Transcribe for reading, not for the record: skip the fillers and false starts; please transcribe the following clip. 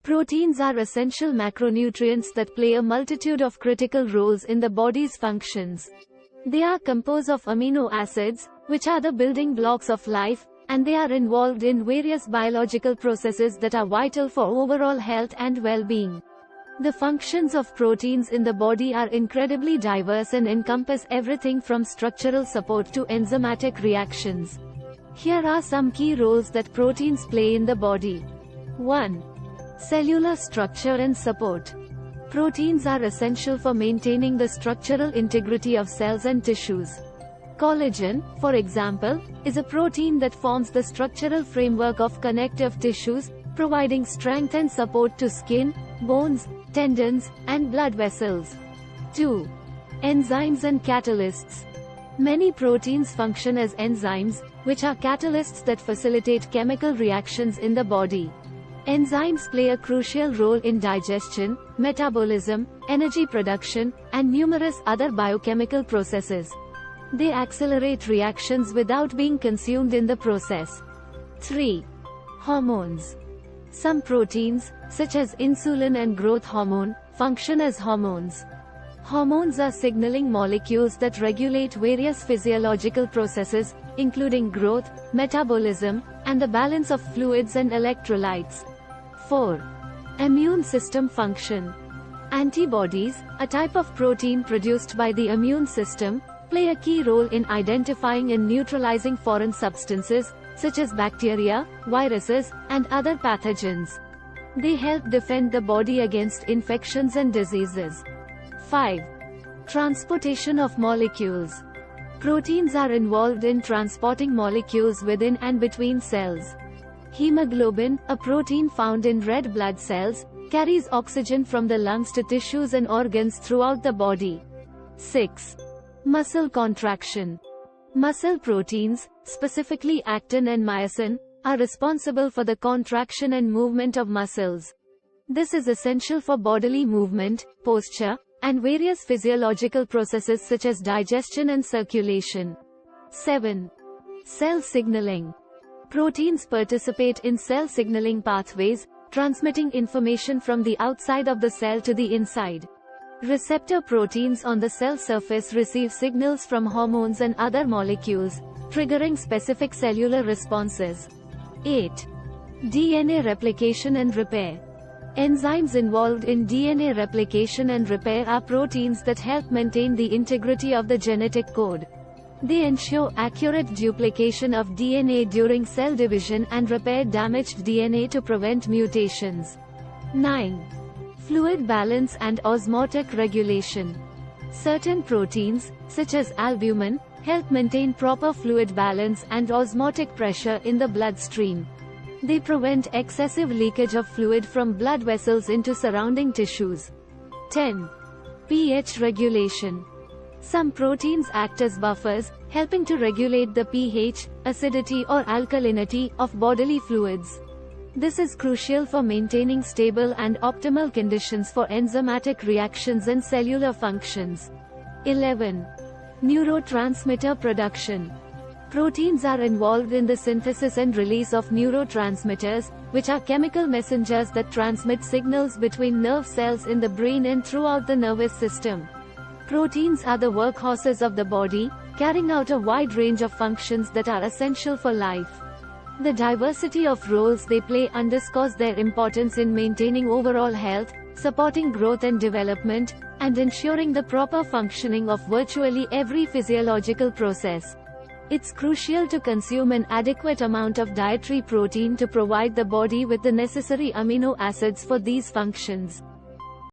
Proteins are essential macronutrients that play a multitude of critical roles in the body's functions. They are composed of amino acids, which are the building blocks of life, and they are involved in various biological processes that are vital for overall health and well-being. The functions of proteins in the body are incredibly diverse and encompass everything from structural support to enzymatic reactions. Here are some key roles that proteins play in the body. 1. Cellular structure and support. Proteins are essential for maintaining the structural integrity of cells and tissues. Collagen, for example, is a protein that forms the structural framework of connective tissues, providing strength and support to skin, bones, tendons, and blood vessels. 2. Enzymes and catalysts. Many proteins function as enzymes, which are catalysts that facilitate chemical reactions in the body. Enzymes play a crucial role in digestion, metabolism, energy production, and numerous other biochemical processes. They accelerate reactions without being consumed in the process. 3. Hormones. Some proteins, such as insulin and growth hormone, function as hormones. Hormones are signaling molecules that regulate various physiological processes, including growth, metabolism, and the balance of fluids and electrolytes. 4. Immune system function. Antibodies, a type of protein produced by the immune system, play a key role in identifying and neutralizing foreign substances, such as bacteria, viruses, and other pathogens. They help defend the body against infections and diseases. 5. Transportation of molecules. Proteins are involved in transporting molecules within and between cells. Hemoglobin, a protein found in red blood cells, carries oxygen from the lungs to tissues and organs throughout the body. 6. Muscle contraction. Muscle proteins, specifically actin and myosin, are responsible for the contraction and movement of muscles. This is essential for bodily movement, posture, and various physiological processes such as digestion and circulation. 7. Cell signaling. Proteins participate in cell signaling pathways, transmitting information from the outside of the cell to the inside. Receptor proteins on the cell surface receive signals from hormones and other molecules, triggering specific cellular responses. 8. DNA replication and repair. Enzymes involved in DNA replication and repair are proteins that help maintain the integrity of the genetic code. They ensure accurate duplication of DNA during cell division and repair damaged DNA to prevent mutations. 9. Fluid balance and osmotic regulation. Certain proteins, such as albumin, help maintain proper fluid balance and osmotic pressure in the bloodstream. They prevent excessive leakage of fluid from blood vessels into surrounding tissues. 10. pH regulation. Some proteins act as buffers, helping to regulate the pH, acidity or alkalinity, of bodily fluids. This is crucial for maintaining stable and optimal conditions for enzymatic reactions and cellular functions. 11. Neurotransmitter production. Proteins are involved in the synthesis and release of neurotransmitters, which are chemical messengers that transmit signals between nerve cells in the brain and throughout the nervous system. Proteins are the workhorses of the body, carrying out a wide range of functions that are essential for life. The diversity of roles they play underscores their importance in maintaining overall health, supporting growth and development, and ensuring the proper functioning of virtually every physiological process. It's crucial to consume an adequate amount of dietary protein to provide the body with the necessary amino acids for these functions.